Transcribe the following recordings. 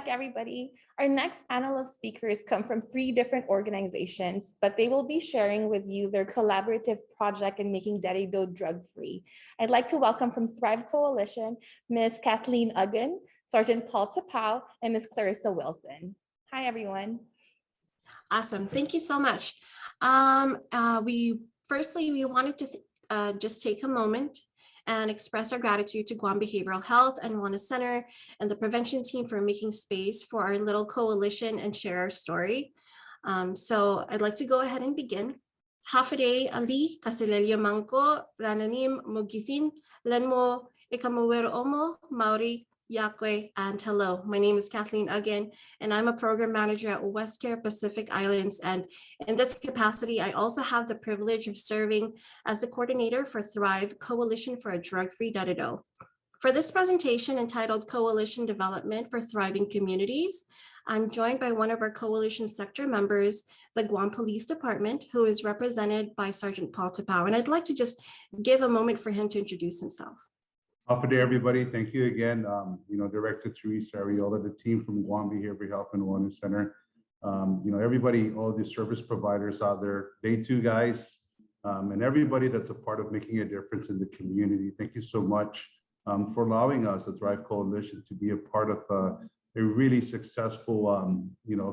everybody. Our next panel of speakers come from 3 different organizations, but they will be sharing with you their collaborative project in making Derido drug-free. I'd like to welcome from Thrive Coalition, Ms. Kathleen Uggan, Sergeant Paul Tapao, and Ms. Clarissa Wilson. Hi, everyone. Awesome. Thank you so much. We wanted to just take a moment and express our gratitude to Guam Behavioral Health and Wellness Center and the prevention team for making space for our little coalition and share our story. So I'd like to go ahead and begin. Hafade Ali Kasilelia Manko Rananim Mogisin Lenmo Ikamawero Omo Maori Yakwe, and hello, my name is Kathleen Uggan, and I'm a program manager at WestCare Pacific Islands. And in this capacity, I also have the privilege of serving as the coordinator for Thrive Coalition for a Drug-Free Derido. For this presentation entitled Coalition Development for Thriving Communities, I'm joined by one of our coalition sector members, the Guam Police Department, who is represented by Sergeant Paul Tapao. And I'd like to just give a moment for him to introduce himself. Good day, everybody. Thank you again. Director Teresa Ariola, the team from Guam Behavioral Health and Wellness Center. Everybody, all the service providers out there, day 2 guys, and everybody that's a part of making a difference in the community. Thank you so much for allowing us, the Thrive Coalition, to be a part of a really successful,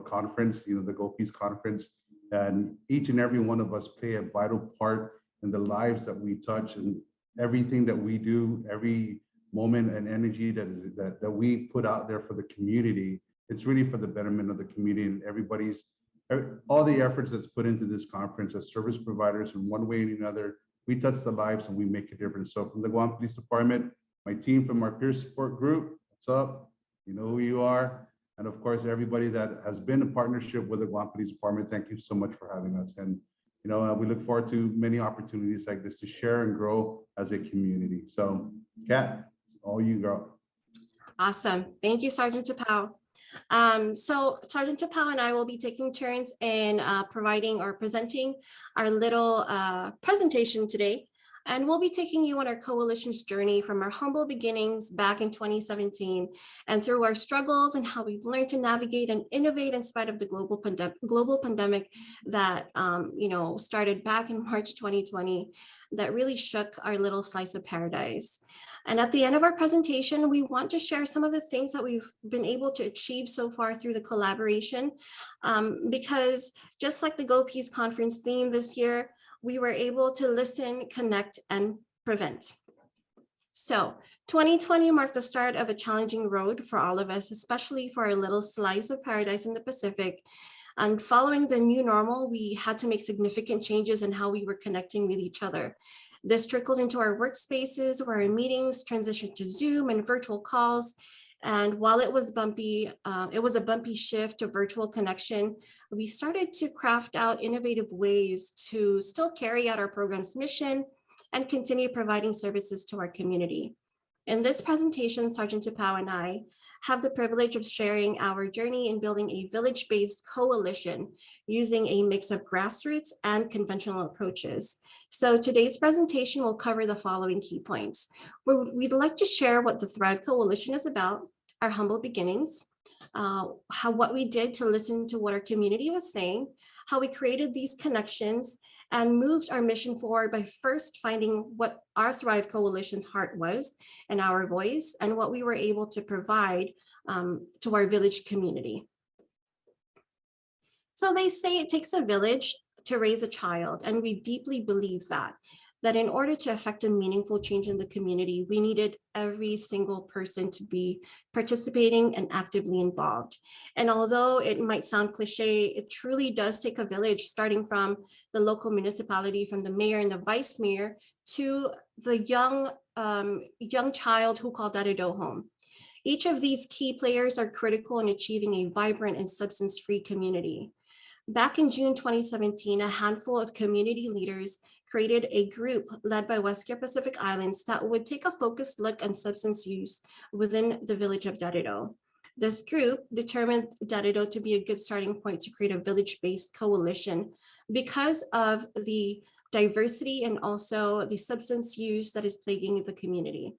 conference, the Go Peace Conference. And each and every one of us play a vital part in the lives that we touch, and everything that we do, every moment and energy that we put out there for the community, it's really for the betterment of the community and all the efforts that's put into this conference as service providers in one way or another. We touch the lives and we make a difference. So from the Guam Police Department, my team from our peer support group, what's up? You know who you are. And of course, everybody that has been a partnership with the Guam Police Department, thank you so much for having us. And we look forward to many opportunities like this to share and grow as a community. So, Kat, all you, girl. Awesome. Thank you, Sergeant Tapao. So Sergeant Tapao and I will be taking turns in providing or presenting our little presentation today. And we'll be taking you on our coalition's journey from our humble beginnings back in 2017 and through our struggles and how we've learned to navigate and innovate in spite of the global pandemic that started back in March 2020 that really shook our little slice of paradise. And at the end of our presentation, we want to share some of the things that we've been able to achieve so far through the collaboration, because just like the Go Peace Conference theme this year, we were able to listen, connect, and prevent. So 2020 marked the start of a challenging road for all of us, especially for our little slice of paradise in the Pacific. And following the new normal, we had to make significant changes in how we were connecting with each other. This trickled into our workspaces, where our meetings transitioned to Zoom and virtual calls. And while it was a bumpy shift to virtual connection, we started to craft out innovative ways to still carry out our program's mission and continue providing services to our community. In this presentation, Sergeant Tapao and I have the privilege of sharing our journey in building a village-based coalition using a mix of grassroots and conventional approaches. So today's presentation will cover the following key points. We'd like to share what the Thrive Coalition is about, our humble beginnings, what we did to listen to what our community was saying, how we created these connections and moved our mission forward by first finding what our Thrive Coalition's heart was and our voice, and what we were able to provide to our village community. So they say it takes a village to raise a child, and we deeply believe that in order to affect a meaningful change in the community, we needed every single person to be participating and actively involved. And although it might sound cliche, it truly does take a village, starting from the local municipality, from the mayor and the vice mayor, to the young child who called Derido home. Each of these key players are critical in achieving a vibrant and substance-free community. Back in June 2017, a handful of community leaders created a group led by WestCare Pacific Islands that would take a focused look on substance use within the village of Derido. This group determined Derido to be a good starting point to create a village-based coalition because of the diversity and also the substance use that is plaguing the community.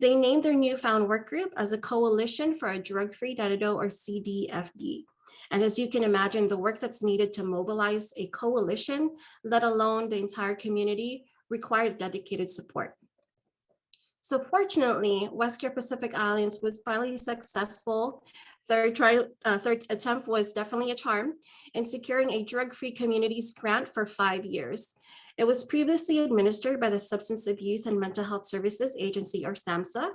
They named their newfound work group as a Coalition for a Drug-Free Dededo, or CDFD. And as you can imagine, the work that's needed to mobilize a coalition, let alone the entire community, required dedicated support. So fortunately, Westcare Pacific Islands was finally successful. Third attempt was definitely a charm in securing a drug-free communities grant for 5 years. It was previously administered by the Substance Abuse and Mental Health Services Agency, or SAMHSA.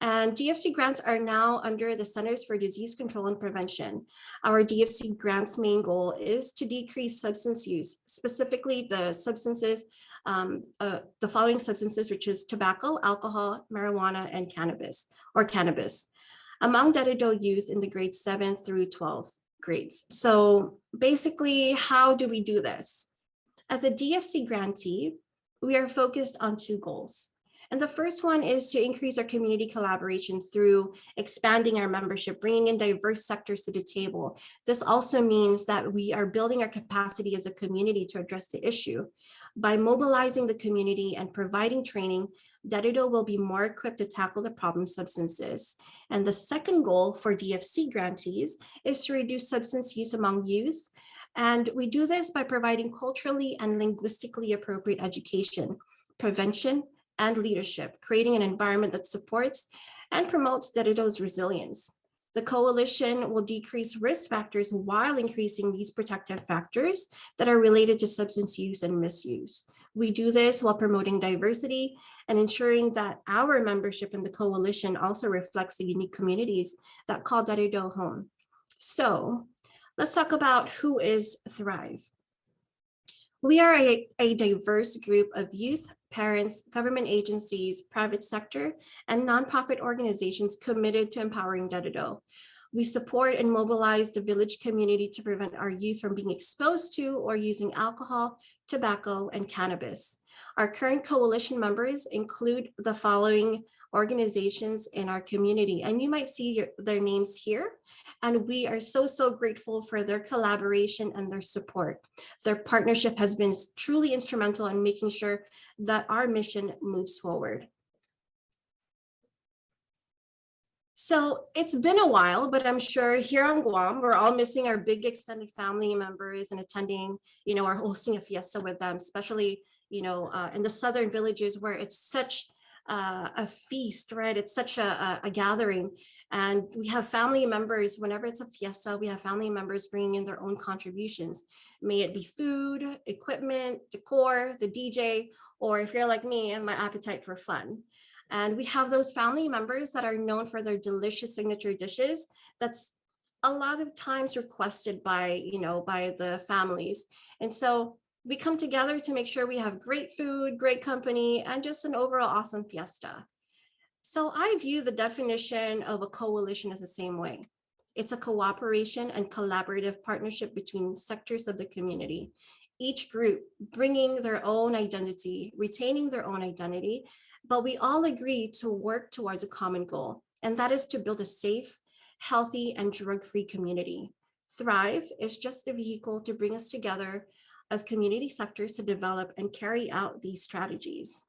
And DFC grants are now under the Centers for Disease Control and Prevention. Our DFC grants main goal is to decrease substance use, specifically the substances, the following substances, which is tobacco, alcohol, marijuana, and cannabis, among Dededo youth in the grades 7 through 12 grades. So basically, how do we do this? As a DFC grantee, we are focused on 2 goals. And the first one is to increase our community collaboration through expanding our membership, bringing in diverse sectors to the table. This also means that we are building our capacity as a community to address the issue. By mobilizing the community and providing training, Dededo will be more equipped to tackle the problem substances. And the second goal for DFC grantees is to reduce substance use among youth. And we do this by providing culturally and linguistically appropriate education, prevention, and leadership, creating an environment that supports and promotes Dededo's resilience. The coalition will decrease risk factors while increasing these protective factors that are related to substance use and misuse. We do this while promoting diversity and ensuring that our membership in the coalition also reflects the unique communities that call Dededo home. So let's talk about who is Thrive. We are a diverse group of youth, parents, government agencies, private sector, and nonprofit organizations committed to empowering Dededo. We support and mobilize the village community to prevent our youth from being exposed to or using alcohol, tobacco, and cannabis. Our current coalition members include the following organizations in our community, and you might see their names here. And we are so grateful for their collaboration and their support. Their partnership has been truly instrumental in making sure that our mission moves forward. So it's been a while, but I'm sure here on Guam, we're all missing our big extended family members and attending, or hosting a fiesta with them, especially, in the southern villages where it's such a feast, right? It's such a gathering. And we have family members, whenever it's a fiesta, we have family members bringing in their own contributions. May it be food, equipment, decor, the DJ, or if you're like me and my appetite for fun. And we have those family members that are known for their delicious signature dishes. That's a lot of times requested by the families. And so we come together to make sure we have great food, great company, and just an overall awesome fiesta. So I view the definition of a coalition as the same way. It's a cooperation and collaborative partnership between sectors of the community, each group bringing their own identity, retaining their own identity, but we all agree to work towards a common goal, and that is to build a safe, healthy, and drug-free community. Thrive is just a vehicle to bring us together as community sectors to develop and carry out these strategies.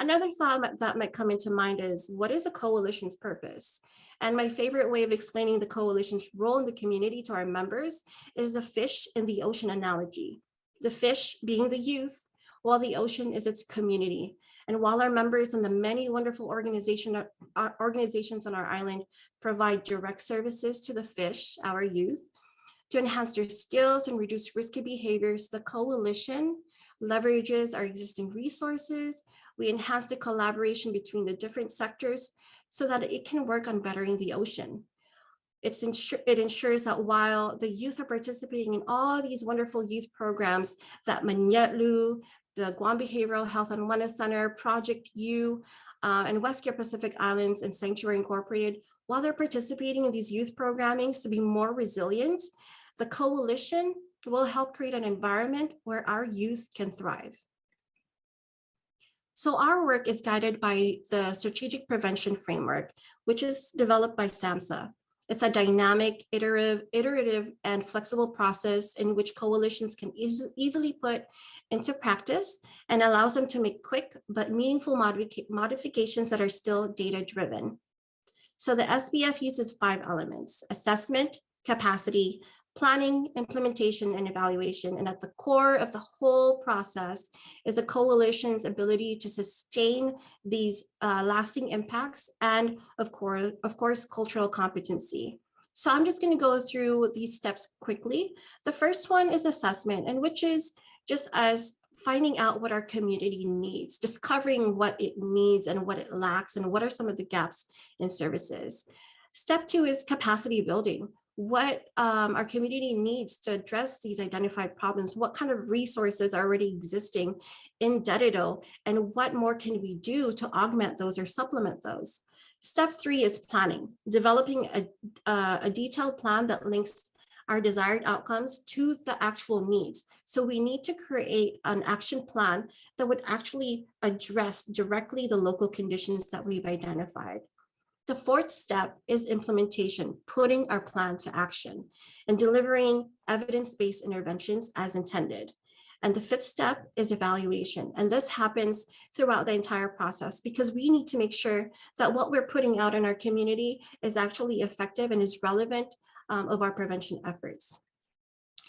Another thought that might come into mind is, what is a coalition's purpose? And my favorite way of explaining the coalition's role in the community to our members is the fish in the ocean analogy. The fish being the youth, while the ocean is its community. And while our members and the many wonderful organizations on our island provide direct services to the fish, our youth, to enhance their skills and reduce risky behaviors, the coalition leverages our existing resources. We enhance the collaboration between the different sectors so that it can work on bettering the ocean. It ensures that while the youth are participating in all these wonderful youth programs that Manyetlu, the Guam Behavioral Health and Wellness Center, Project U, and Westcare Pacific Islands and Sanctuary Incorporated, while they're participating in these youth programmings to be more resilient, the coalition will help create an environment where our youth can thrive. So our work is guided by the Strategic Prevention Framework, which is developed by SAMHSA. It's a dynamic, iterative, and flexible process in which coalitions can easily put into practice and allows them to make quick but meaningful modifications that are still data-driven. So the SBF uses 5 elements: assessment, capacity, planning, implementation, and evaluation. And at the core of the whole process is the coalition's ability to sustain these lasting impacts and of course, cultural competency. So I'm just going to go through these steps quickly. The first one is assessment, and which is just as finding out what our community needs, discovering what it needs and what it lacks, and what are some of the gaps in services. Step 2 is capacity building. What our community needs to address these identified problems, what kind of resources are already existing in Deredo, and what more can we do to augment those or supplement those. Step 3 is planning, developing a detailed plan that links our desired outcomes to the actual needs. So we need to create an action plan that would actually address directly the local conditions that we've identified. The 4th step is implementation, putting our plan to action and delivering evidence-based interventions as intended. And the 5th step is evaluation. And this happens throughout the entire process because we need to make sure that what we're putting out in our community is actually effective and is relevant of our prevention efforts.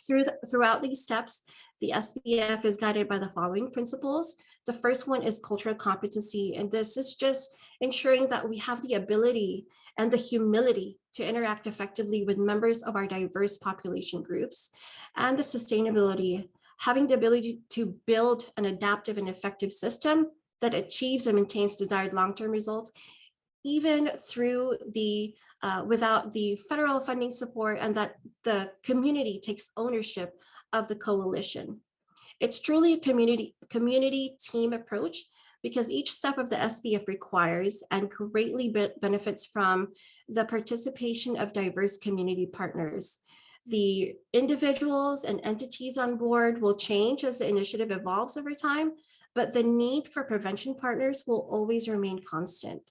Throughout these steps, the SBF is guided by the following principles. The first one is cultural competency, and this is just ensuring that we have the ability and the humility to interact effectively with members of our diverse population groups, and the sustainability, having the ability to build an adaptive and effective system that achieves and maintains desired long-term results, even through the without the federal funding support, and that the community takes ownership of the coalition. It's truly a community team approach because each step of the SBF requires and greatly benefits from the participation of diverse community partners. The individuals and entities on board will change as the initiative evolves over time, but the need for prevention partners will always remain constant.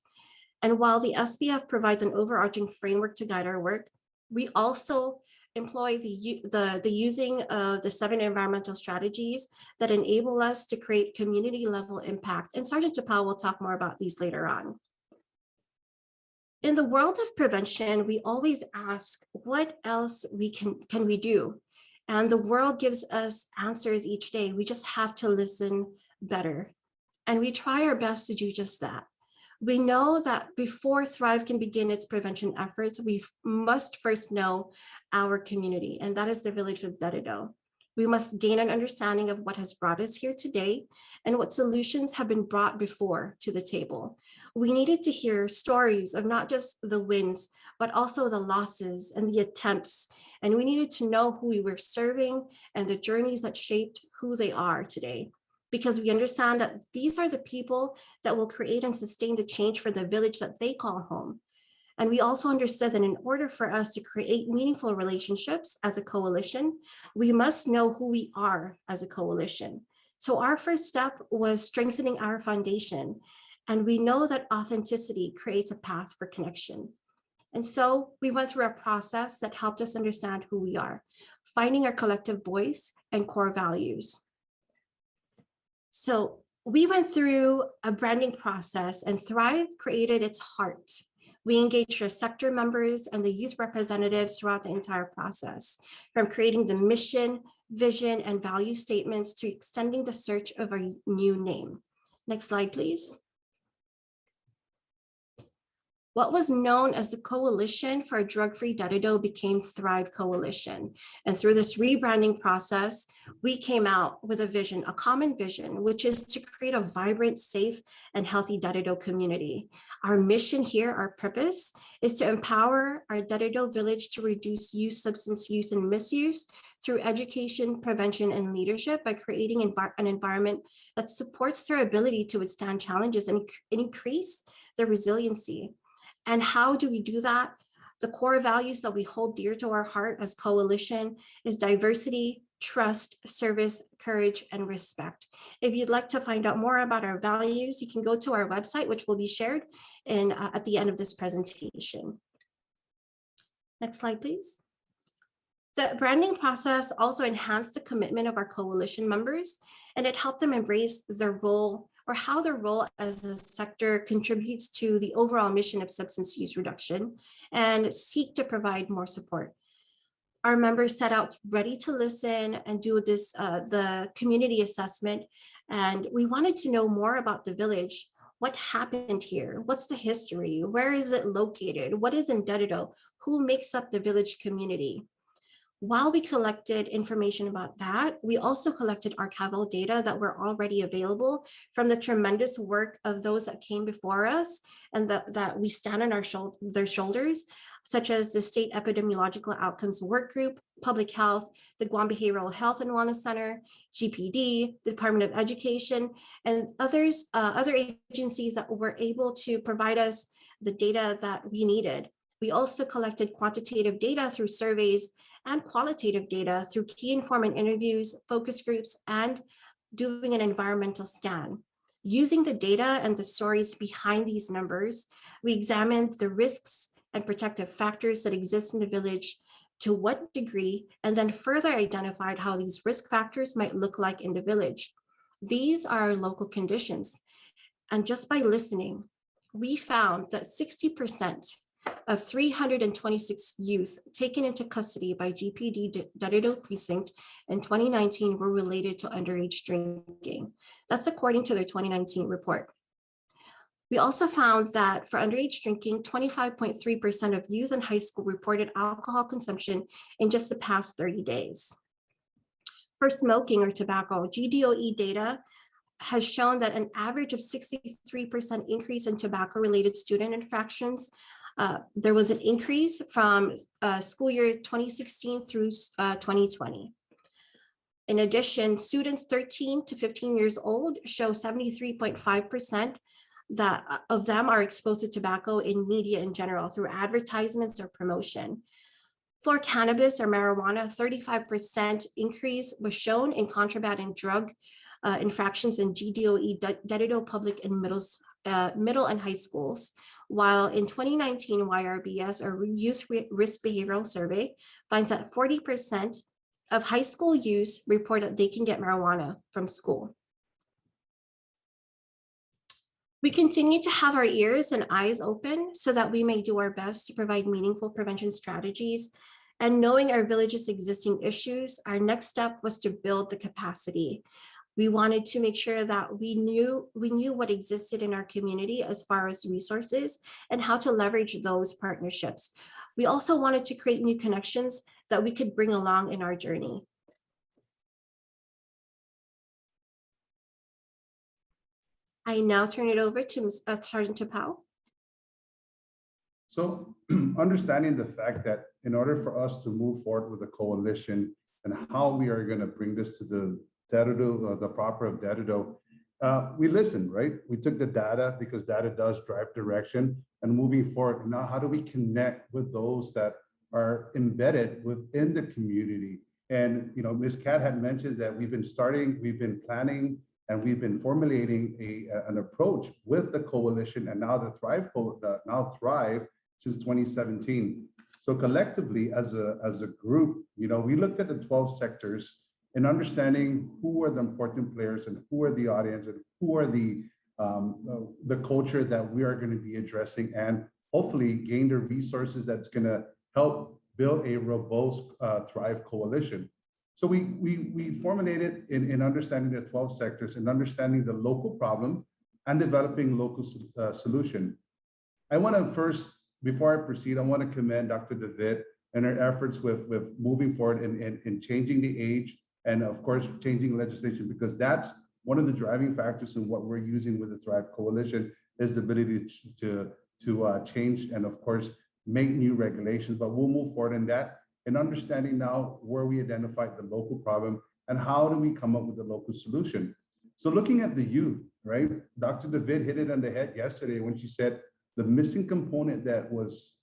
And while the SBF provides an overarching framework to guide our work, we also employ the using of the 7 environmental strategies that enable us to create community level impact. And Sergeant Tapao will talk more about these later on. In the world of prevention, we always ask, what else can we do? And the world gives us answers each day. We just have to listen better. And we try our best to do just that. We know that before Thrive can begin its prevention efforts, we must first know our community, and that is the village of Deredo. We must gain an understanding of what has brought us here today and what solutions have been brought before to the table. We needed to hear stories of not just the wins, but also the losses and the attempts. And we needed to know who we were serving and the journeys that shaped who they are today, because we understand that these are the people that will create and sustain the change for the village that they call home. And we also understood that in order for us to create meaningful relationships as a coalition, we must know who we are as a coalition. So our first step was strengthening our foundation. And we know that authenticity creates a path for connection. And so we went through a process that helped us understand who we are, finding our collective voice and core values. So we went through a branding process, and Thrive created its heart. We engaged our sector members and the youth representatives throughout the entire process, from creating the mission, vision, and value statements to extending the search of our new name. Next slide, please. What was known as the Coalition for a Drug-Free Deredo became Thrive Coalition. And through this rebranding process, we came out with a vision, a common vision, which is to create a vibrant, safe, and healthy Deredo community. Our mission here, our purpose, is to empower our Deredo village to reduce youth substance use and misuse through education, prevention, and leadership by creating an environment that supports their ability to withstand challenges and increase their resiliency. And how do we do that? The core values that we hold dear to our heart as coalition is diversity, trust, service, courage, and respect. If you'd like to find out more about our values, you can go to our website, which will be shared at the end of this presentation. Next slide, please. The branding process also enhanced the commitment of our coalition members, and it helped them embrace their role or how their role as a sector contributes to the overall mission of substance use reduction and seek to provide more support. Our members set out ready to listen and do the community assessment, and we wanted to know more about the village. What happened here? What's the history? Where is it located? What is Indedido? Who makes up the village community? While we collected information about that, we also collected archival data that were already available from the tremendous work of those that came before us and that we stand on their shoulders, such as the State Epidemiological Outcomes Work Group, Public Health, the Guam Behavioral Health and Wellness Center, GPD, the Department of Education, and other agencies that were able to provide us the data that we needed. We also collected quantitative data through surveys and qualitative data through key informant interviews, focus groups, and doing an environmental scan. Using the data and the stories behind these numbers, we examined the risks and protective factors that exist in the village, to what degree, and then further identified how these risk factors might look like in the village. These are local conditions. And just by listening, we found that 60% of 326 youth taken into custody by GPD Dedido Precinct in 2019 were related to underage drinking. That's according to their 2019 report. We also found that for underage drinking, 25.3% of youth in high school reported alcohol consumption in just the past 30 days. For smoking or tobacco, GDOE data has shown that an average of 63% increase in tobacco-related student infractions. There was an increase from school year 2016 through 2020. In addition, students 13 to 15 years old show 73.5% of them are exposed to tobacco in media in general through advertisements or promotion. For cannabis or marijuana, 35% increase was shown in contraband and drug infractions in GDOE Dedido public and middle and high schools, while in 2019 YRBS or Youth Risk Behavioral Survey finds that 40% of high school youth report that they can get marijuana from school. We continue to have our ears and eyes open so that we may do our best to provide meaningful prevention strategies. And knowing our village's existing issues, our next step was to build the capacity. We wanted to make sure that we knew what existed in our community as far as resources and how to leverage those partnerships. We also wanted to create new connections that we could bring along in our journey. I now turn it over to Sergeant Tapao. So understanding the fact that in order for us to move forward with a coalition and how we are going to bring this to the Dedido, the proper of Dedido, we listened, right? We took the data because data does drive direction, and moving forward. Now, how do we connect with those that are embedded within the community? And, you know, Ms. Kat had mentioned that we've been planning, and we've been formulating an approach with the coalition and now the Thrive since 2017. So collectively as a group, you know, we looked at the 12 sectors and understanding who are the important players and who are the audience and who are the culture that we are going to be addressing, and hopefully gain the resources that's going to help build a robust Thrive coalition. So we formulated in understanding the 12 sectors and understanding the local problem and developing local solution. I want to first, before I proceed, I want to commend Dr. David and her efforts with moving forward in changing the age and of course changing legislation, because that's one of the driving factors in what we're using with the Thrive Coalition is the ability to change and of course make new regulations. But we'll move forward in that. And understanding now where we identified the local problem and how do we come up with a local solution. So looking at the youth, right? Dr. David hit it on the head yesterday when she said the missing component that was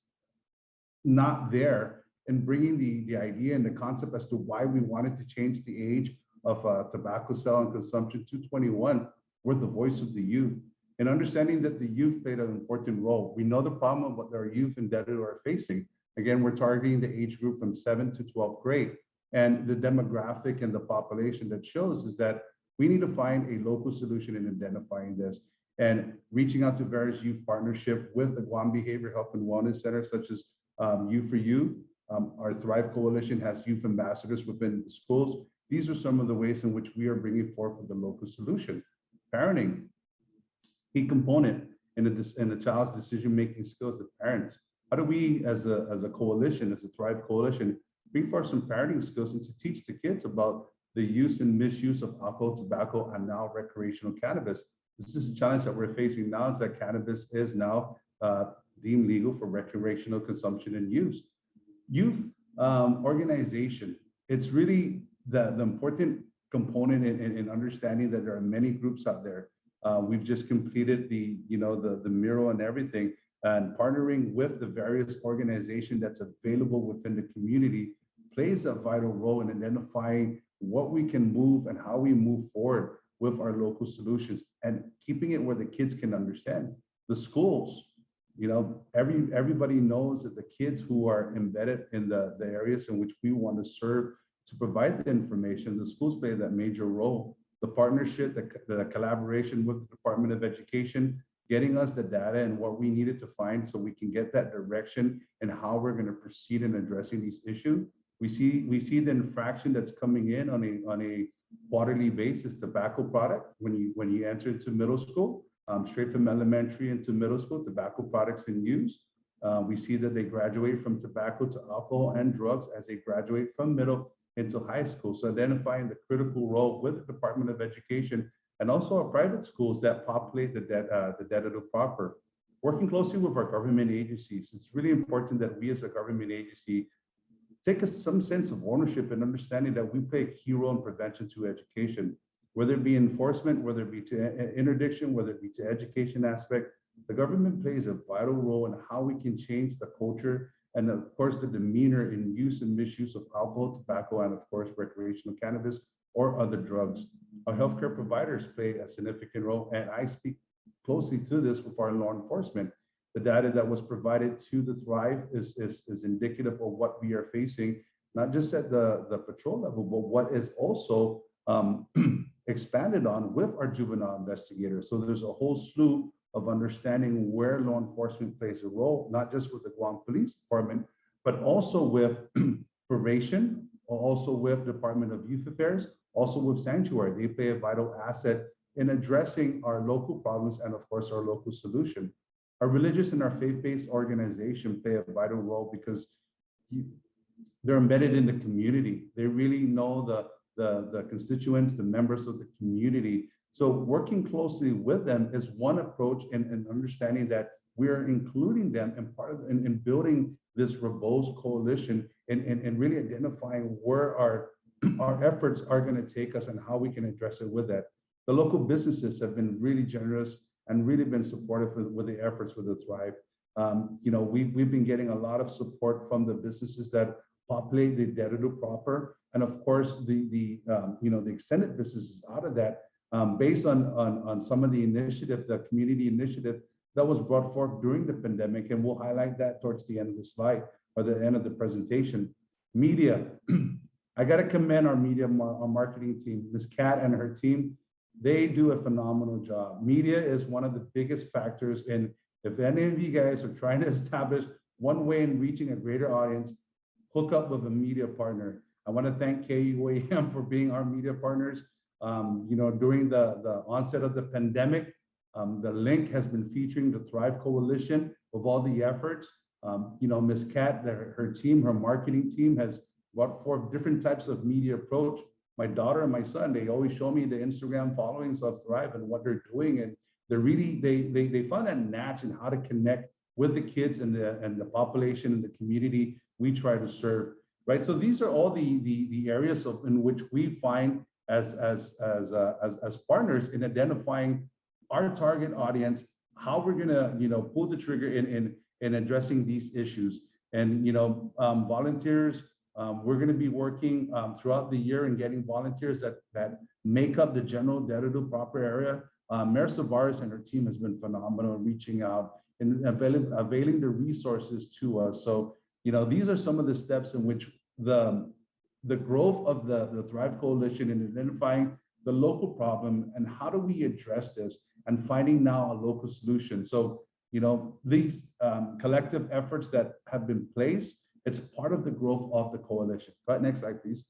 not there in bringing the idea and the concept as to why we wanted to change the age of tobacco sale and consumption to 21 were the voice of the youth. And understanding that the youth played an important role. We know the problem of what our youth in Dedido are facing. Again, we're targeting the age group from 7th to 12th grade. And the demographic and the population that shows is that we need to find a local solution in identifying this and reaching out to various youth partnership with the Guam Behavioral Health and Wellness Center, such as Youth for Youth. Our Thrive Coalition has youth ambassadors within the schools. These are some of the ways in which we are bringing forth the local solution. Parenting, key component in the child's decision-making skills, the parents. How do we, as a coalition, as a Thrive Coalition, bring forth some parenting skills and to teach the kids about the use and misuse of alcohol, tobacco, and now recreational cannabis? This is a challenge that we're facing now, is that cannabis is now deemed legal for recreational consumption and use. Youth organization, it's really the important component in understanding that there are many groups out there. We've just completed the mural and everything, and partnering with the various organizations that's available within the community plays a vital role in identifying what we can move and how we move forward with our local solutions and keeping it where the kids can understand. The schools, everybody knows that the kids who are embedded in the areas in which we want to serve to provide the information, the schools play that major role. The partnership, the collaboration with the Department of Education, getting us the data and what we needed to find so we can get that direction and how we're going to proceed in addressing these issues. We see the infraction that's coming in on a quarterly basis, tobacco product, when you enter into middle school, straight from elementary into middle school, tobacco products in use. We see that they graduate from tobacco to alcohol and drugs as they graduate from middle into high school. So identifying the critical role with the Department of Education and also our private schools that populate the Dedado proper. Working closely with our government agencies, it's really important that we as a government agency take some sense of ownership and understanding that we play a key role in prevention to education, whether it be enforcement, whether it be to interdiction, whether it be to education aspect. The government plays a vital role in how we can change the culture and of course the demeanor in use and misuse of alcohol, tobacco, and of course recreational cannabis or other drugs. Our healthcare providers play a significant role, and I speak closely to this with our law enforcement. The data that was provided to the Thrive is indicative of what we are facing, not just at the patrol level, but what is also expanded on with our juvenile investigators. So there's a whole slew of understanding where law enforcement plays a role, not just with the Guam Police Department, but also with probation, also with Department of Youth Affairs, also with Sanctuary. They play a vital asset in addressing our local problems and of course our local solution. Our religious and our faith-based organization play a vital role because they're embedded in the community. They really know the constituents, the members of the community. So working closely with them is one approach in understanding that we're including them in part of in building this robust coalition and really identifying where our efforts are going to take us and how we can address it with that. The local businesses have been really generous and really been supportive with the efforts with the Thrive. We've been getting a lot of support from the businesses that populate the Dedado proper, and of course the extended businesses out of that, based on some of the initiative, the community initiative that was brought forth during the pandemic, and we'll highlight that towards the end of the slide or the end of the presentation. Media, I got to commend our media, our marketing team, Ms. Kat and her team. They do a phenomenal job. Media is one of the biggest factors in, if any of you guys are trying to establish one way in reaching a greater audience, hook up with a media partner. I want to thank KUAM for being our media partners. During the onset of the pandemic, the link has been featuring the Thrive Coalition of all the efforts. Ms. Kat, her team, her marketing team has brought forth different types of media approach. My daughter and my son, they always show me the Instagram followings of Thrive and what they're doing. And they're really, they found a niche in how to connect with the kids and the population and the community we try to serve, right? So these are all the areas in which we find as partners in identifying our target audience, how we're gonna pull the trigger in addressing these issues. And volunteers, we're going to be working throughout the year and getting volunteers that make up the general Dedado proper area. Mayor Savares and her team has been phenomenal in reaching out and availing the resources to us. So these are some of the steps in which the growth of the Thrive Coalition in identifying the local problem and how do we address this and finding now a local solution. So, these collective efforts that have been placed, it's part of the growth of the coalition. Go ahead, next slide, please.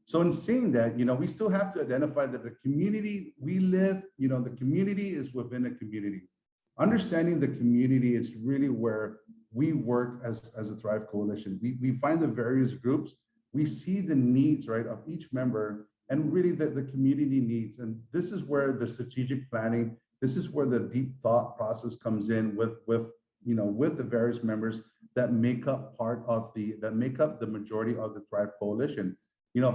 So in seeing that, we still have to identify that the community we live, the community is within a community. Understanding the community is really where we work as a Thrive Coalition. We find the various groups, we see the needs, right, of each member and really the community needs. And this is where the strategic planning, this is where the deep thought process comes in with the various members that make up the majority of the Thrive Coalition.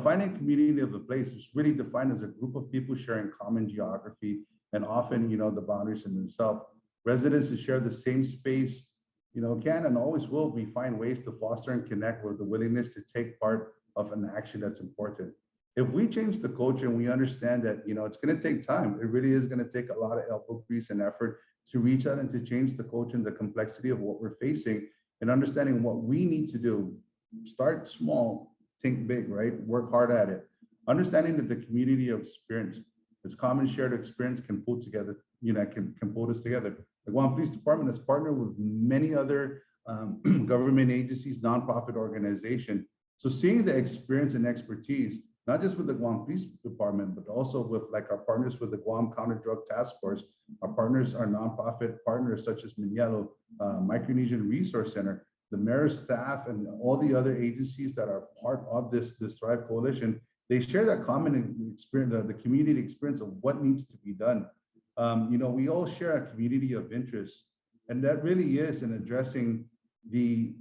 Finding community of the place is really defined as a group of people sharing common geography and often, the boundaries in themselves. Residents who share the same space, can and always will we find ways to foster and connect with the willingness to take part of an action that's important. If we change the culture and we understand that, it's going to take time, it really is going to take a lot of elbow grease and effort to reach out and to change the culture and the complexity of what we're facing and understanding what we need to do. Start small, think big, right? Work hard at it. Understanding that the community of experience, this common shared experience can pull together, can pull us together. The Guam Police Department has partnered with many other government agencies, nonprofit organizations. So seeing the experience and expertise, not just with the Guam Police Department, but also with our partners with the Guam Counter Drug Task Force, our partners, our nonprofit partners such as Manialo, Micronesian Resource Center, the mayor's staff, and all the other agencies that are part of this Thrive Coalition, they share that common experience, the community experience of what needs to be done. We all share a community of interest, and that really is in addressing the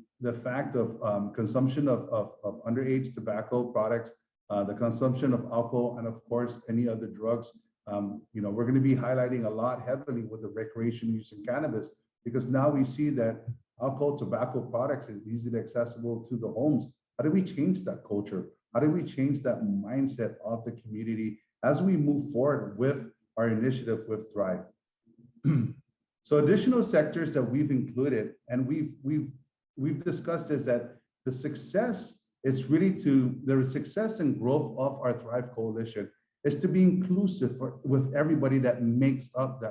fact of consumption of underage tobacco products, the consumption of alcohol, and of course, any other drugs. We're going to be highlighting a lot heavily with the recreational use in cannabis, because now we see that alcohol, tobacco products is easily accessible to the homes. How do we change that culture? How do we change that mindset of the community as we move forward with our initiative with Thrive? So additional sectors that we've included and we've discussed is that the success is really the success and growth of our Thrive Coalition is to be inclusive with everybody that makes up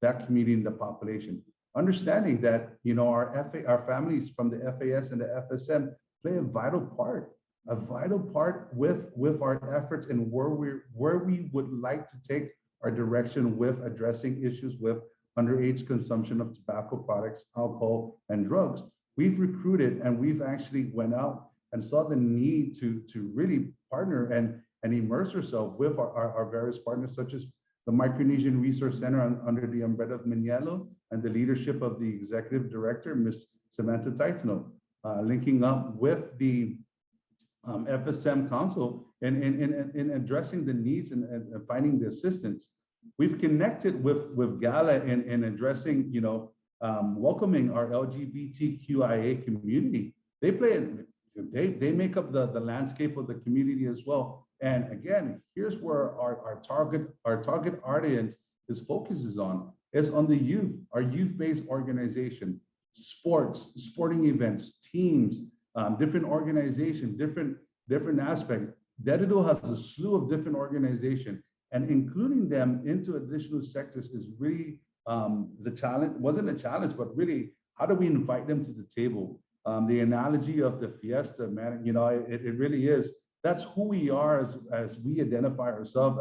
that community in the population. Understanding that our families from the FAS and the FSM play a vital part with our efforts and where we would like to take our direction with addressing issues with underage consumption of tobacco products, alcohol, and drugs. We've recruited and we've actually went out and saw the need to really partner and immerse ourselves with our various partners, such as the Micronesian Resource Center under the umbrella of Manialo and the leadership of the executive director, Ms. Samantha Taitano, linking up with the FSM Council in addressing the needs and finding the assistance. We've connected with GALA in addressing, welcoming our LGBTQIA community. They make up the landscape of the community as well. And again, here's where our target audience focuses on. It's on the youth, our youth-based organization, sporting events, teams, different organizations, different aspects. DEDIDO has a slew of different organizations, and including them into additional sectors is really the challenge. Wasn't a challenge, but really, how do we invite them to the table? The analogy of the fiesta, man, it really is. That's who we are as we identify ourselves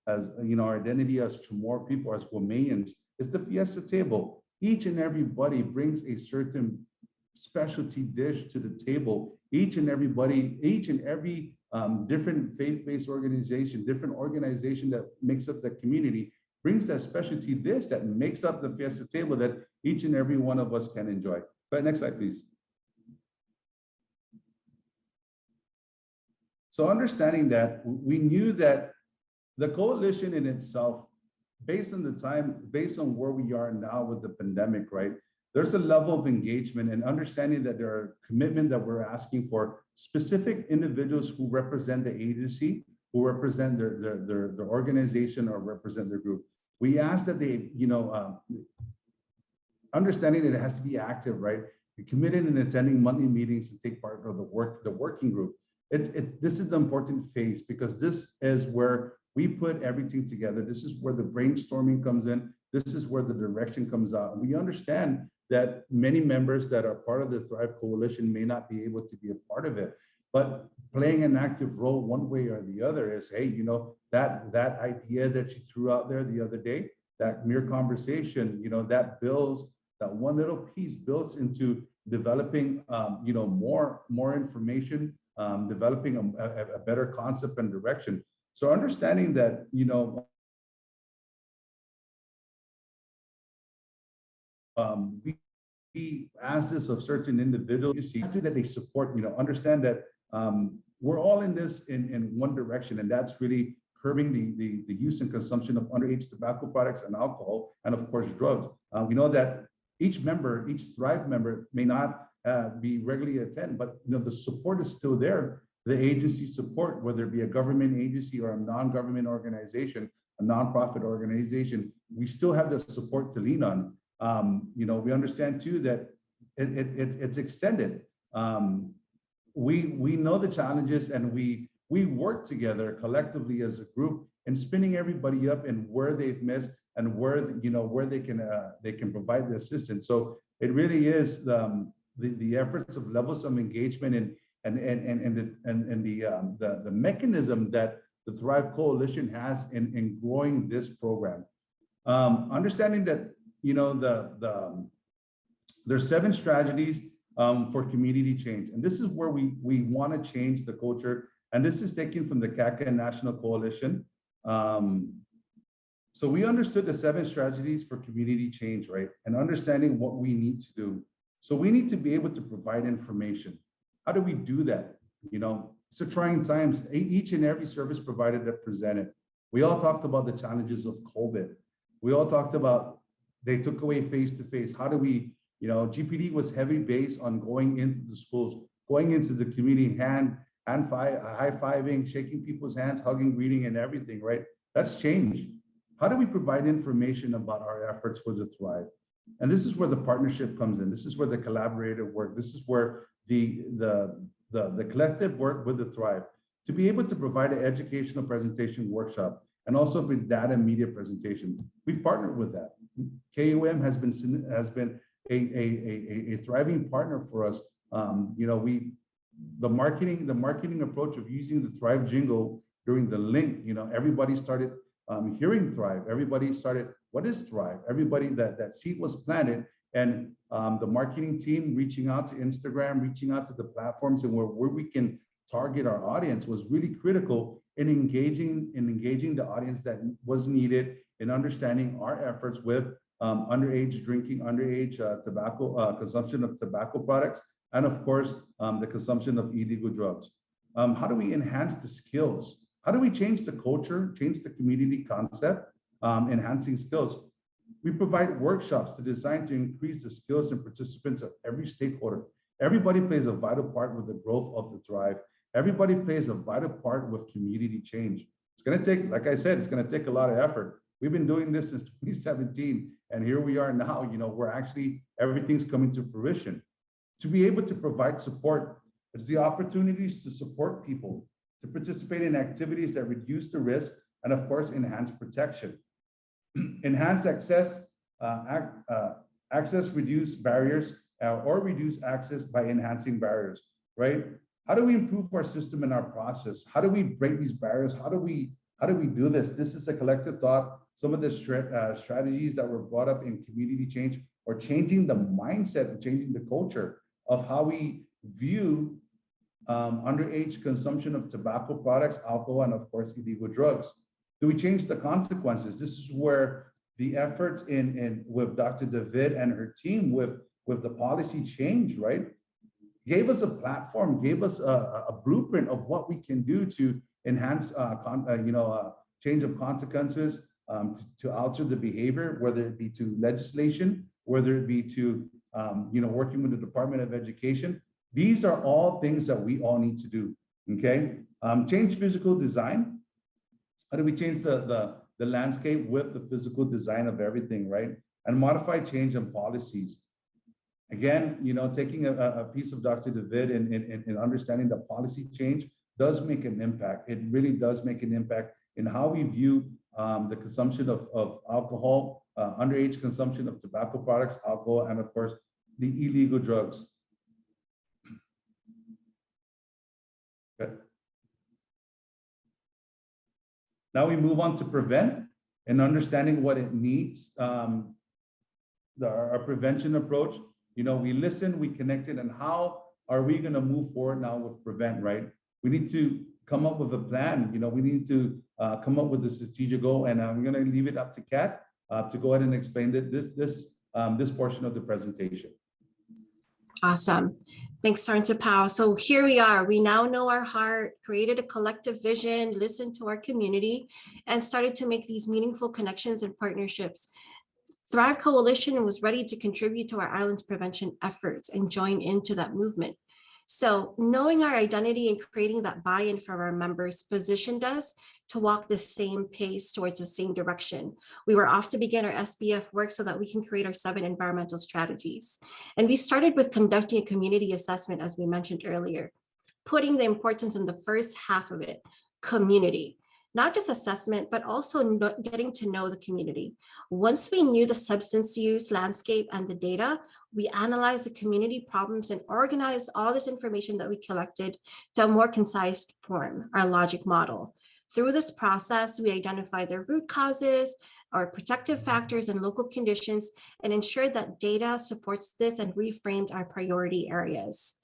as our identity as Chamorro people, as Guamanians, is the fiesta table. Each and everybody brings a certain specialty dish to the table. Each and every different faith-based organization, different organization that makes up the community brings that specialty dish that makes up the fiesta table that each and every one of us can enjoy. But next slide, please. So understanding that, we knew that the coalition in itself, based on where we are now with the pandemic, right? There's a level of engagement and understanding that there are commitment that we're asking for specific individuals who represent the agency, who represent their organization or represent their group. We ask that they, understanding that it has to be active, right? committed in attending monthly meetings and take part of the working group. This is the important phase because this is where we put everything together. This is where the brainstorming comes in. This is where the direction comes out. And we understand that many members that are part of the Thrive Coalition may not be able to be a part of it, but playing an active role one way or the other is, hey, you know, that idea that you threw out there the other day, that mere conversation, you know, that builds, that one little piece builds into developing, you know, more information, developing a better concept and direction. So understanding that, you know, we ask this of certain individuals, you see that they support, you know, understand that we're all in this in one direction, and that's really curbing the use and consumption of underage tobacco products and alcohol, and of course, drugs. We know that each Thrive member may not be regularly attend, but you know, the support is still there. The agency support, whether it be a government agency or a non-government organization, a nonprofit organization, we still have the support to lean on. You know, we understand too that it's extended. We know the challenges, and we work together collectively as a group and spinning everybody up and where they've missed and where, you know, where they can provide the assistance. So it really is the efforts of levels of engagement and the mechanism that the Thrive Coalition has in growing this program. Understanding that, you know, there's 7 strategies for community change, and this is where we want to change the culture. And this is taken from the CACA National Coalition. So we understood the 7 strategies for community change, right? And understanding what we need to do. So we need to be able to provide information. How do we do that? You know, it's a trying times. Each and every service provider that presented, we all talked about the challenges of COVID. We all talked about, they took away face-to-face. How do we, you know, GPD was heavy based on going into the schools, going into the community, high-fiving, shaking people's hands, hugging, greeting, and everything, right? That's changed. How do we provide information about our efforts for the Thrive? And this is where the partnership comes in. This is where the collaborative work. This is where the collective work with the Thrive to be able to provide an educational presentation workshop and also with data and media presentation. We've partnered with that. KUM has been a thriving partner for us. You know, the marketing approach of using the Thrive jingle during the link, you know, everybody started hearing Thrive. Everybody started, what is Thrive? Everybody, that seed was planted, and the marketing team reaching out to Instagram, reaching out to the platforms and where we can target our audience was really critical in engaging the audience that was needed in understanding our efforts with underage drinking, underage tobacco consumption of tobacco products, and of course, the consumption of illegal drugs. How do we enhance the skills? How do we change the culture, change the community concept, enhancing skills? We provide workshops designed to increase the skills and participants of every stakeholder. Everybody plays a vital part with the growth of the Thrive. Everybody plays a vital part with community change. It's going to take, like I said, it's going to take a lot of effort. We've been doing this since 2017, and here we are now. You know, we're actually, everything's coming to fruition. To be able to provide support, it's the opportunities to support people, to participate in activities that reduce the risk, and of course, enhance protection. Enhance access, reduce barriers, or reduce access by enhancing barriers, right? How do we improve our system and our process? How do we break these barriers? How do we do this? This is a collective thought. Some of the strategies that were brought up in community change, or changing the mindset and changing the culture of how we view underage consumption of tobacco products, alcohol, and of course, illegal drugs. Do we change the consequences? This is where the efforts with Dr. David and her team with the policy change, right? Gave us a platform, gave us a blueprint of what we can do to enhance, change of consequences, to alter the behavior, whether it be to legislation, whether it be to, working with the Department of Education. These are all things that we all need to do, okay? Change physical design. How do we change the landscape with the physical design of everything, right? And modify change in policies. Again, taking a piece of Dr. David and understanding that policy change does make an impact. It really does make an impact in how we view the consumption of alcohol, underage consumption of tobacco products, alcohol, and of course, the illegal drugs. Okay. Now we move on to prevent and understanding what it needs. Our prevention approach, we listen, we connected, and how are we going to move forward now with prevent, right? We need to come up with a plan. We need to come up with a strategic goal, and I'm going to leave it up to Kat to go ahead and explain this portion of the presentation. Awesome. Thanks, Sergeant Powell. So here we are. We now know our heart, created a collective vision, listened to our community, and started to make these meaningful connections and partnerships. Thrive Coalition was ready to contribute to our island's prevention efforts and join into that movement. So knowing our identity and creating that buy-in from our members positioned us to walk the same pace towards the same direction. We were off to begin our SBF work so that we can create our 7 environmental strategies. And we started with conducting a community assessment, as we mentioned earlier, putting the importance in the first half of it, community. Not just assessment, but also getting to know the community. Once we knew the substance use landscape and the data, we analyzed the community problems and organized all this information that we collected to a more concise form, our logic model. Through this process, we identified the root causes, our protective factors and local conditions, and ensured that data supports this and reframed our priority areas.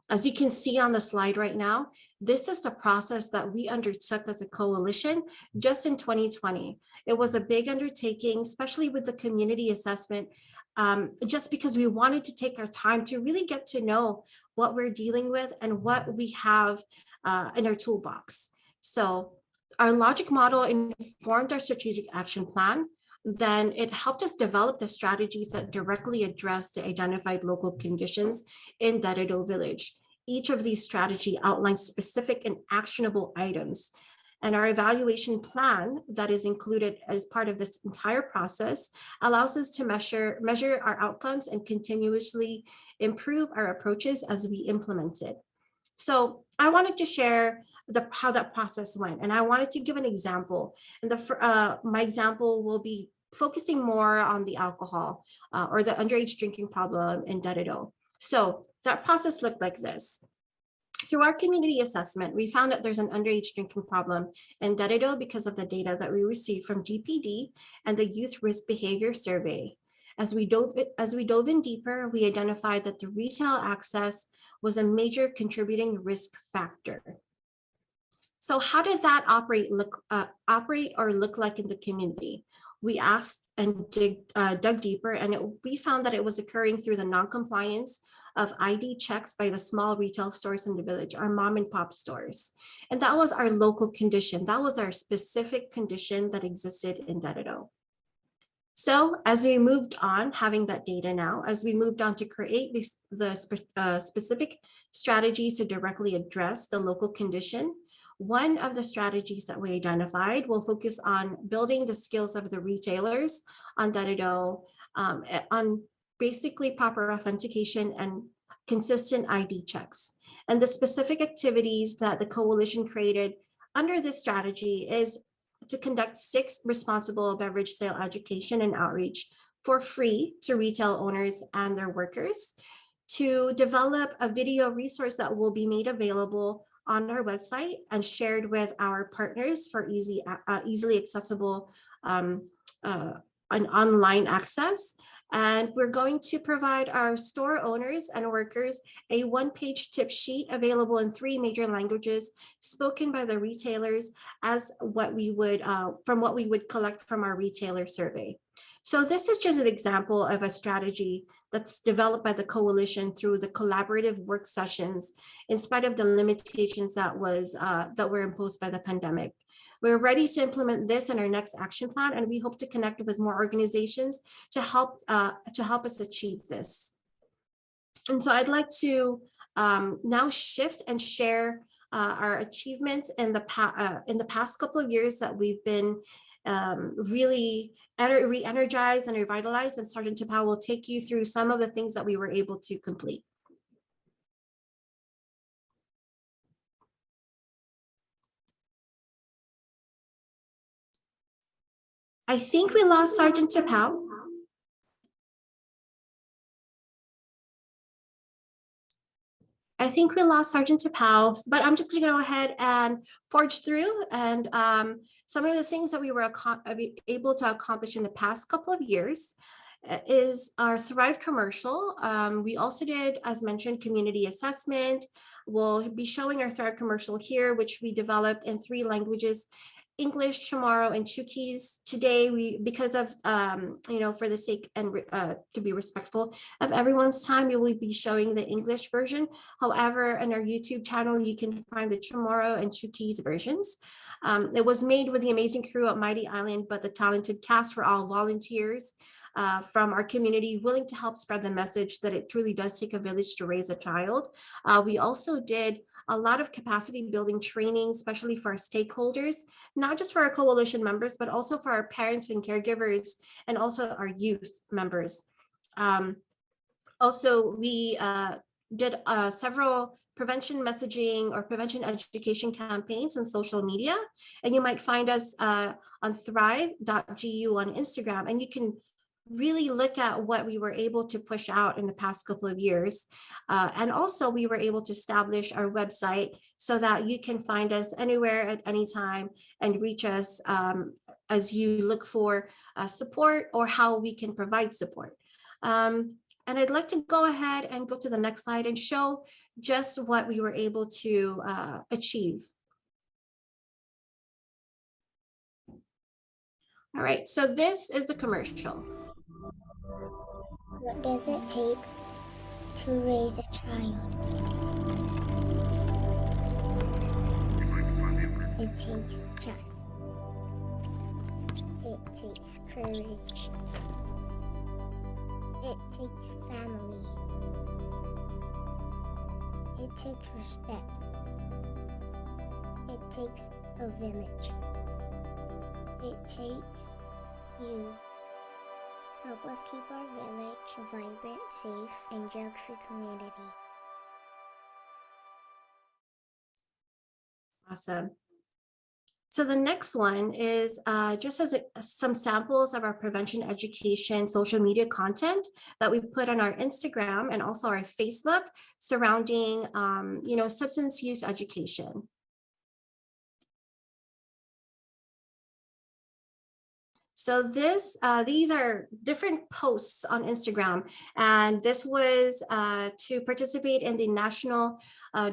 As you can see on the slide right now, this is the process that we undertook as a coalition just in 2020. It was a big undertaking, especially with the community assessment, just because we wanted to take our time to really get to know what we're dealing with and what we have in our toolbox. So our logic model informed our strategic action plan. Then it helped us develop the strategies that directly address the identified local conditions in Dededo Village. Each of these strategies outlines specific and actionable items. And our evaluation plan that is included as part of this entire process allows us to measure our outcomes and continuously improve our approaches as we implement it. So I wanted to share how that process went, and I wanted to give an example. And my example will be focusing more on the alcohol or the underage drinking problem in Dededo. So that process looked like this. Through our community assessment, we found that there's an underage drinking problem in Dededo because of the data that we received from DPD and the Youth Risk Behavior Survey. As we dove in deeper, we identified that the retail access was a major contributing risk factor. So how does that operate or look like in the community? We asked and dug deeper, and we found that it was occurring through the non-compliance of ID checks by the small retail stores in the village, our mom and pop stores. And that was our local condition. That was our specific condition that existed in Dededo. So as we moved on, having that data now, as we moved on to create the specific strategies to directly address the local condition, one of the strategies that we identified will focus on building the skills of the retailers on Dededo, on basically proper authentication and consistent ID checks. And the specific activities that the coalition created under this strategy is to conduct 6 responsible beverage sale education and outreach for free to retail owners and their workers, to develop a video resource that will be made available on our website and shared with our partners for easily accessible and online access. And we're going to provide our store owners and workers a 1-page tip sheet available in 3 major languages spoken by the retailers as what we would from what we would collect from our retailer survey. So this is just an example of a strategy that's developed by the coalition through the collaborative work sessions, in spite of the limitations that were imposed by the pandemic. We're ready to implement this in our next action plan, and we hope to connect with more organizations to help us achieve this. And so I'd like to now shift and share our achievements in the past couple of years that we've been really re-energized and revitalized, and Sergeant Tapao will take you through some of the things that we were able to complete. I think we lost Sergeant Tapao. I think we lost Sergeant Tapao, but I'm just going to go ahead and forge through. And some of the things that we were able to accomplish in the past couple of years is our Thrive commercial. We also did, as mentioned, community assessment. We'll be showing our Thrive commercial here, which we developed in 3 languages: English, Chamorro, and Chuukese. Today, because of, for the sake and to be respectful of everyone's time, we will be showing the English version. However, on our YouTube channel, you can find the Chamorro and Chuukese versions. It was made with the amazing crew at Mighty Island, but the talented cast were all volunteers from our community, willing to help spread the message that it truly does take a village to raise a child. We also did a lot of capacity building training, especially for our stakeholders, not just for our coalition members, but also for our parents and caregivers, and also our youth members. Also, we did several prevention messaging or prevention education campaigns on social media, and you might find us on thrive.gu on Instagram, and you can really look at what we were able to push out in the past couple of years. And also we were able to establish our website so that you can find us anywhere at any time and reach us as you look for support or how we can provide support. And I'd like to go ahead and go to the next slide and show just what we were able to achieve. All right, so this is the commercial. What does it take to raise a child? It takes trust. It takes courage. It takes family. It takes respect. It takes a village. It takes you. Help us keep our village a vibrant, safe, and drug-free community. Awesome. So the next one is just as some samples of our prevention education social media content that we put on our Instagram and also our Facebook surrounding, substance use education. So these are different posts on Instagram, and this was to participate in the National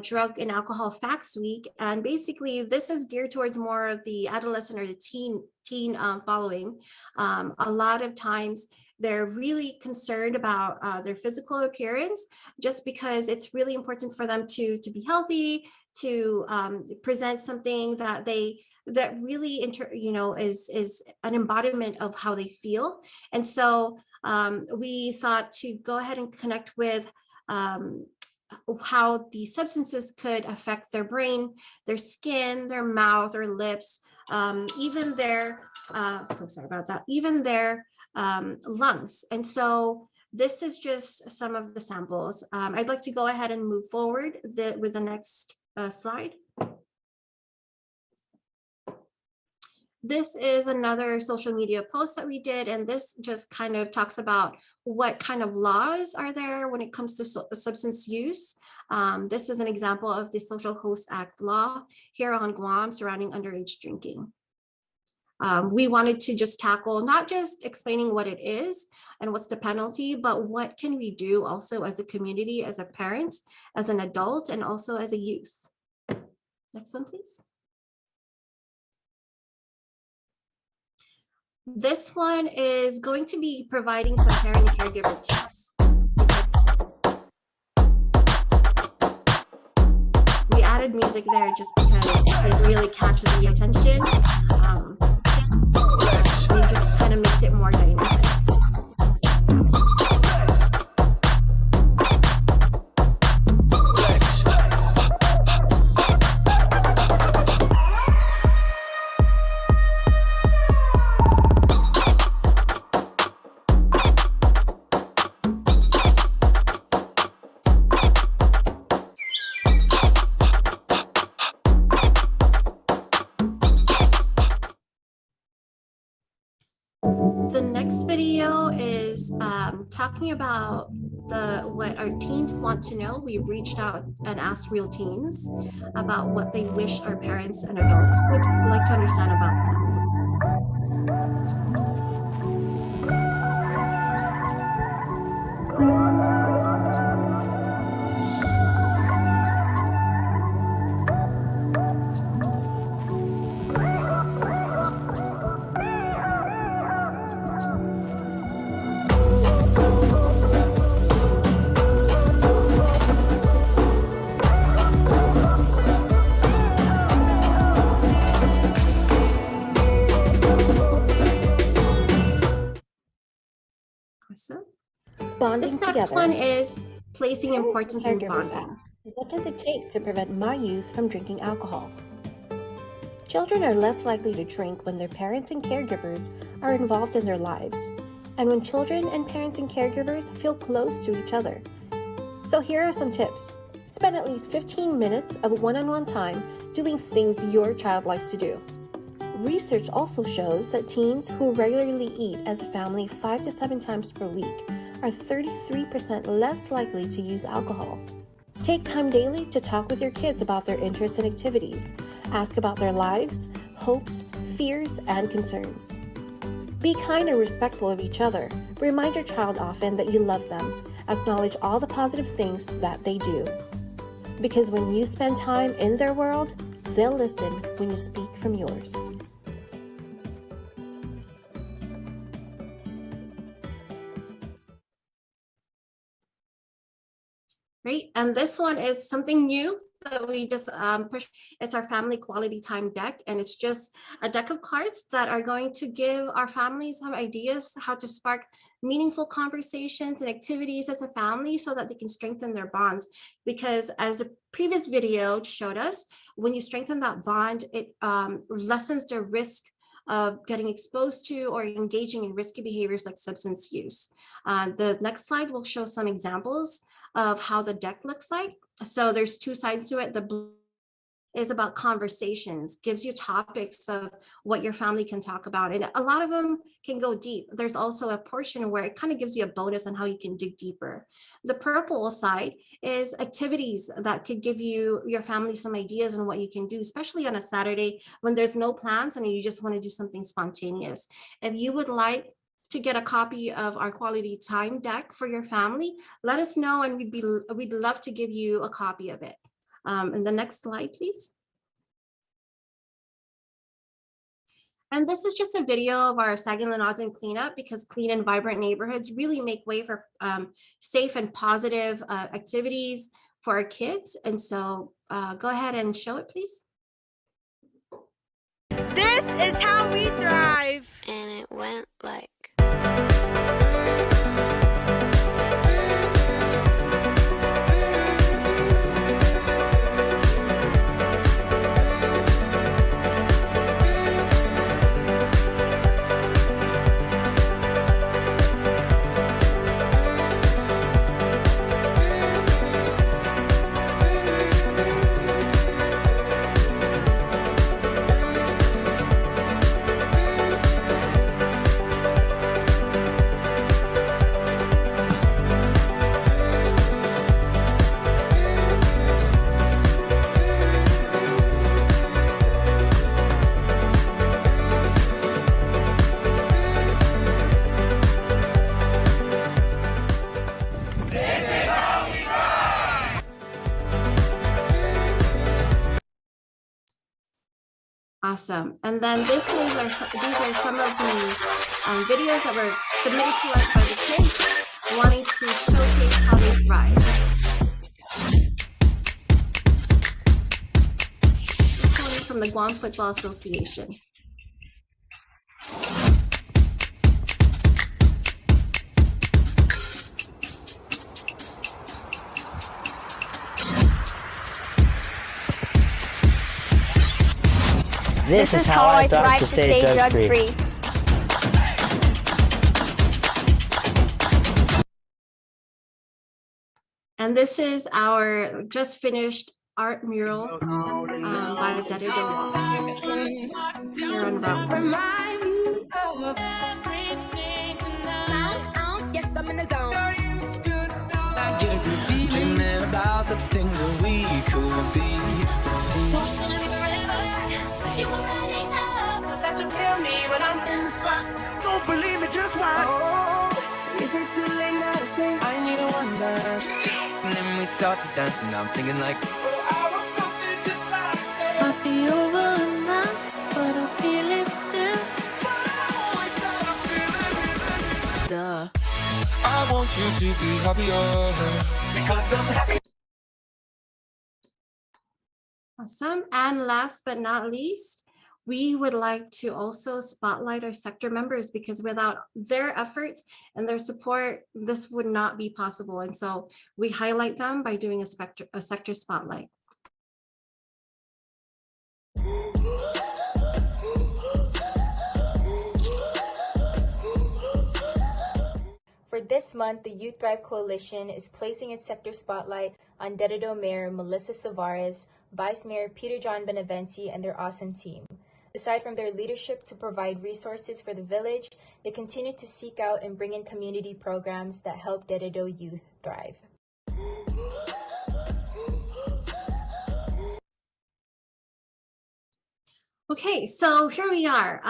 Drug and Alcohol Facts Week. And basically, this is geared towards more of the adolescent or the teen following. A lot of times, they're really concerned about their physical appearance, just because it's really important for them to be healthy, to present something that really is an embodiment of how they feel. And so we thought to go ahead and connect with how the substances could affect their brain, their skin, their mouth or lips, even their even their lungs. And so this is just some of the samples. I'd like to go ahead and move forward with the next slide. This is another social media post that we did, and this just kind of talks about what kind of laws are there when it comes to substance use. This is an example of the Social Host Act law here on Guam surrounding underage drinking. We wanted to just tackle not just explaining what it is and what's the penalty, but what can we do also as a community, as a parent, as an adult, and also as a youth. Next one, please. This one is going to be providing some parent and caregiver tips. We added music there just because it really catches the attention. It just kind of makes it more dynamic. talking about what our teens want to know. We reached out and asked real teens about what they wish our parents and adults would like to understand about them. Awesome. Bonding This next together. one is placing importance in Caregivers bonding. ask, what does it take to prevent my youth from drinking alcohol? Children are less likely to drink when their parents and caregivers are involved in their lives, and when children and parents and caregivers feel close to each other. So here are some tips. Spend at least 15 minutes of one-on-one time doing things your child likes to do. Research also shows that teens who regularly eat as a family 5 to 7 times per week are 33% less likely to use alcohol. Take time daily to talk with your kids about their interests and activities. Ask about their lives, hopes, fears, and concerns. Be kind and respectful of each other. Remind your child often that you love them. Acknowledge all the positive things that they do. Because when you spend time in their world, they'll listen when you speak from yours. Right, and this one is something new that we just pushed. It's our family quality time deck, and it's just a deck of cards that are going to give our families some ideas how to spark meaningful conversations and activities as a family so that they can strengthen their bonds. Because as the previous video showed us, when you strengthen that bond, it lessens the risk of getting exposed to or engaging in risky behaviors like substance use. The next slide will show some examples of how the deck looks like. So there's 2 sides to it. The blue is about conversations, gives you topics of what your family can talk about. And a lot of them can go deep. There's also a portion where it kind of gives you a bonus on how you can dig deeper. The purple side is activities that could give you, your family, some ideas on what you can do, especially on a Saturday when there's no plans and you just want to do something spontaneous. If you would like to get a copy of our quality time deck for your family, let us know and we'd love to give you a copy of it. And the next slide, please. And this is just a video of our Saginaw-Lanazen cleanup, because clean and vibrant neighborhoods really make way for safe and positive activities for our kids. And so go ahead and show it, please. This is how we thrive. And it went like. Awesome. And then these are some of the videos that were submitted to us by the kids wanting to showcase how they thrive. This one is from the Guam Football Association. This is how I thrive to stay drug-free. And this is our just finished art mural by Daddy Wall. Here on Route 1. Yes, I'm in the zone. I need a one dance. And then we start to dance and I'm singing like, oh, I want something just like this. Might be over now, but I feel it still. Oh, it's how I feel it. Duh. I want you to be happier because I'm happy. Awesome. And last but not least, we would like to also spotlight our sector members, because without their efforts and their support, this would not be possible. And so we highlight them by doing a sector spotlight. For this month, the Youth Thrive Coalition is placing its sector spotlight on Dededo Mayor Melissa Savares, Vice Mayor Peter John Benaventi, and their awesome team. Aside from their leadership to provide resources for the village, they continue to seek out and bring in community programs that help Dededo youth thrive. Okay, so here we are.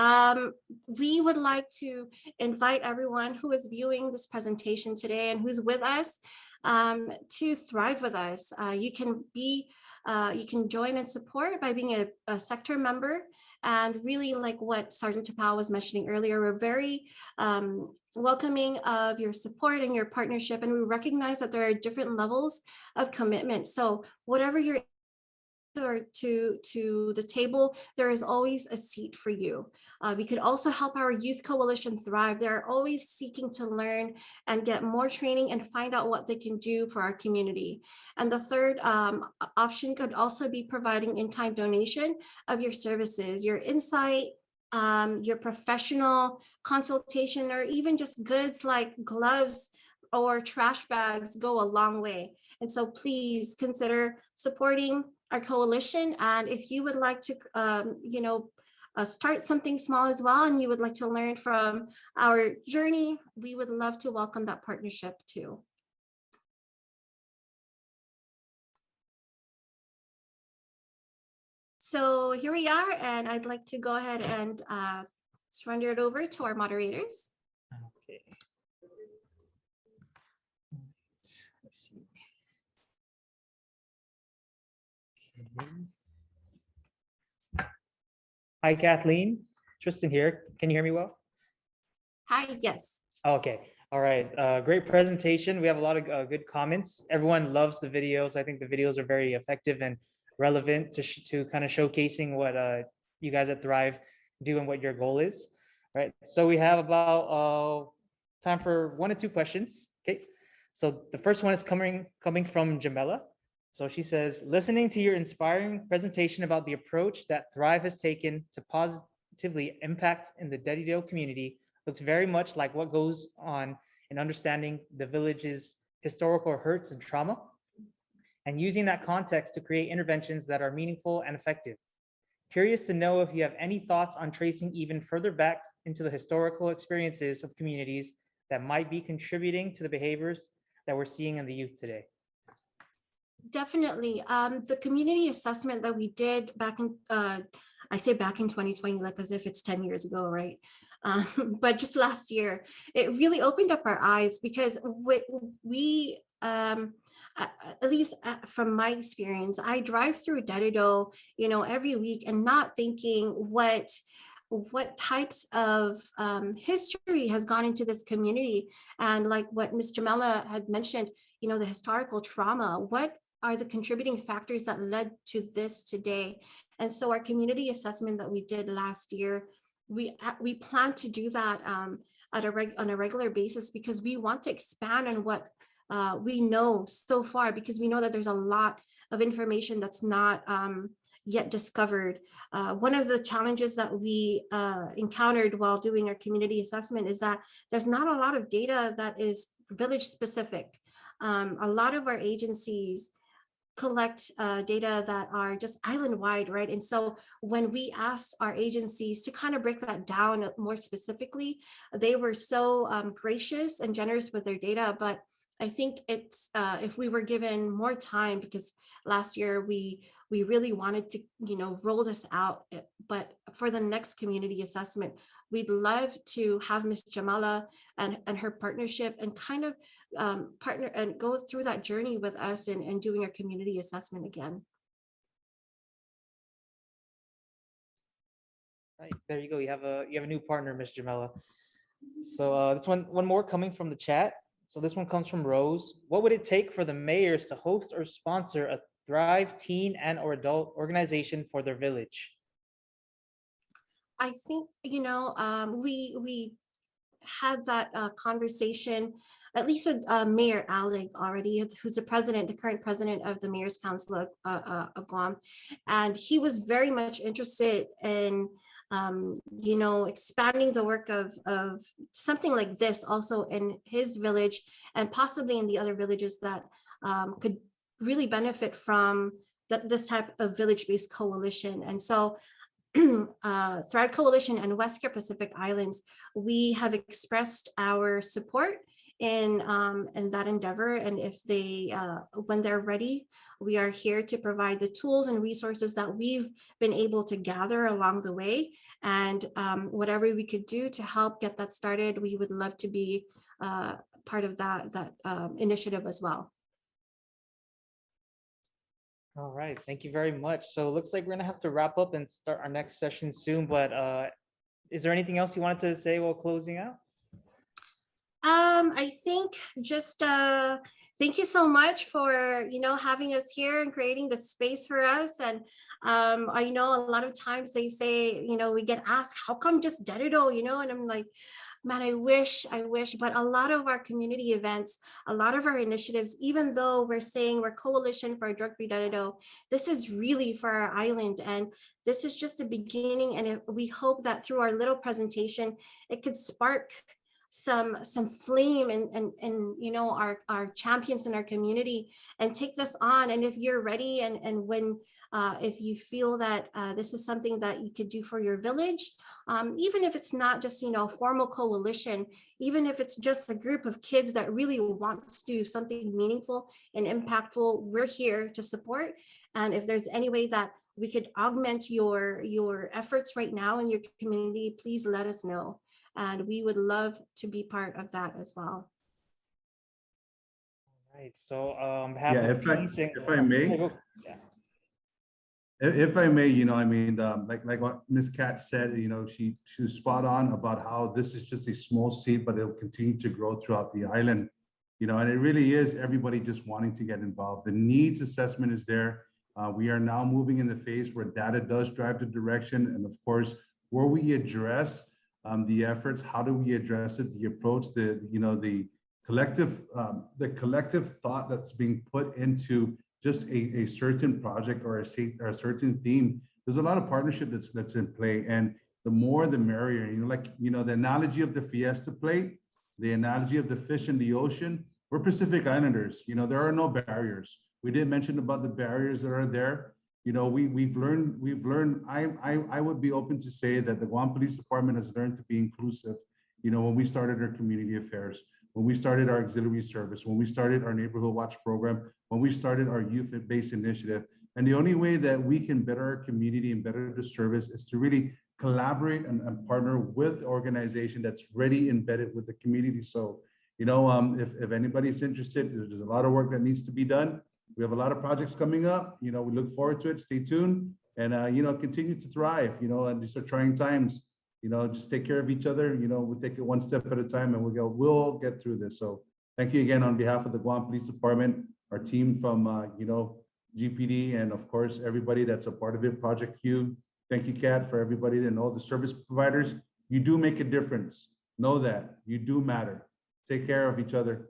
We would like to invite everyone who is viewing this presentation today and who's with us to thrive with us. You can join and support by being a sector member. And really, like what Sergeant Tapao was mentioning earlier, we're very welcoming of your support and your partnership, and we recognize that there are different levels of commitment. So whatever you're or to the table, there is always a seat for you. We could also help our youth coalition thrive. They're always seeking to learn and get more training and find out what they can do for our community. And the third option could also be providing in-kind donation of your services, your insight, your professional consultation, or even just goods like gloves or trash bags go a long way. And so please consider supporting our coalition. And if you would like to, start something small as well, and you would like to learn from our journey, we would love to welcome that partnership too. So here we are, and I'd like to go ahead and surrender it over to our moderators. Okay. Let's see. Hi, Kathleen. Tristan here. Can you hear me well? Hi, yes. Okay. All right. Great presentation. We have a lot of good comments. Everyone loves the videos. I think the videos are very effective and relevant to kind of showcasing what you guys at Thrive do and what your goal is. Right. So we have about time for 1 or 2 questions. Okay. So the first one is coming from Jamela. So she says, listening to your inspiring presentation about the approach that Thrive has taken to positively impact in the Dededo community looks very much like what goes on in understanding the village's historical hurts and trauma, and using that context to create interventions that are meaningful and effective. Curious to know if you have any thoughts on tracing even further back into the historical experiences of communities that might be contributing to the behaviors that we're seeing in the youth today. Definitely. The community assessment that we did back in, I say back in 2020, like as if it's 10 years ago, right? But just last year, it really opened up our eyes, because we at least from my experience, I drive through Dededo, every week, and not thinking what types of history has gone into this community. And like what Ms. Jamela had mentioned, the historical trauma, what are the contributing factors that led to this today? And so our community assessment that we did last year, we plan to do that on a regular basis, because we want to expand on what we know so far, because we know that there's a lot of information that's not yet discovered. One of the challenges that we encountered while doing our community assessment is that there's not a lot of data that is village specific. A lot of our agencies collect data that are just island-wide, right? And so when we asked our agencies to kind of break that down more specifically, they were so gracious and generous with their data. But I think it's if we were given more time, because last year we really wanted to roll this out, but for the next community assessment, we'd love to have Ms. Jamala and her partnership and kind of partner and go through that journey with us and doing our community assessment again. Right, there you go. You have a new partner, Ms. Jamela. So this one more coming from the chat. So this one comes from Rose. What would it take for the mayors to host or sponsor a Thrive teen and or adult organization for their village? I think, you know, we had that conversation, at least with Mayor Alec already, who's the current president of the Mayor's Council of Guam. And he was very much interested in, you know, expanding the work of something like this also in his village and possibly in the other villages that could really benefit from this type of village-based coalition. And so Thrive Coalition and West Care Pacific Islands, we have expressed our support in that endeavor. And if they, when they're ready, we are here to provide the tools and resources that we've been able to gather along the way. And whatever we could do to help get that started, we would love to be part of that initiative as well. All right, thank you very much. So it looks like we're gonna have to wrap up and start our next session soon, but is there anything else you wanted to say while closing out? I think just thank you so much for, you know, having us here and creating the space for us. And I know a lot of times they say, you know, we get asked, how come just Dededo, you know, and I'm like, man, I wish, but a lot of our community events, a lot of our initiatives, even though we're saying we're Coalition for a Drug-Free Dededo, this is really for our island. And this is just the beginning. And we hope that through our little presentation, it could spark some flame and you know, our champions in our community and take this on. And if you're ready and when if you feel that this is something that you could do for your village, even if it's not just, you know, a formal coalition, even if it's just a group of kids that really want to do something meaningful and impactful, we're here to support. And if there's any way that we could augment your efforts right now in your community, please let us know. And we would love to be part of that as well. All right, so Yeah, if I may. Yeah. If I may, you know, I mean, like what Ms. Kat said, you know, she's spot on about how this is just a small seed, but it'll continue to grow throughout the island, you know, and it really is everybody just wanting to get involved. The needs assessment is there. We are now moving in the phase where data does drive the direction. And of course, where we address the efforts, how do we address it, the approach, the collective thought that's being put into just a certain project or a certain theme. There's a lot of partnership that's in play, and the more the merrier. You know, like, you know, the analogy of the Fiesta plate, the analogy of the fish in the ocean. We're Pacific Islanders. You know, there are no barriers. We didn't mention about the barriers that are there. You know, we've learned. I would be open to say that the Guam Police Department has learned to be inclusive. You know, when we started our community affairs, when we started our auxiliary service, when we started our neighborhood watch program, when we started our youth-based initiative. And the only way that we can better our community and better the service is to really collaborate and partner with the organization that's already embedded with the community. So, you know, if anybody's interested, there's a lot of work that needs to be done. We have a lot of projects coming up. You know, we look forward to it. Stay tuned and, you know, continue to thrive, you know, and these are trying times. You know, just take care of each other. You know, we'll take it one step at a time and we'll get through this. So thank you again on behalf of the Guam Police Department, our team from, you know, GPD, and of course, everybody that's a part of it, Project Q. Thank you, Kat, for everybody and all the service providers. You do make a difference. Know that you do matter. Take care of each other.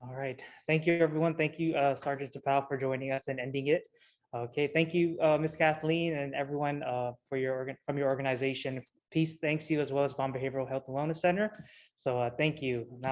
All right. Thank you, everyone. Thank you, Sergeant Tapao, for joining us and ending it. Okay. Thank you, Ms. Kathleen, and everyone for from your organization. Peace thanks you, as well as Guam Behavioral Health and Wellness Center. So thank you. Now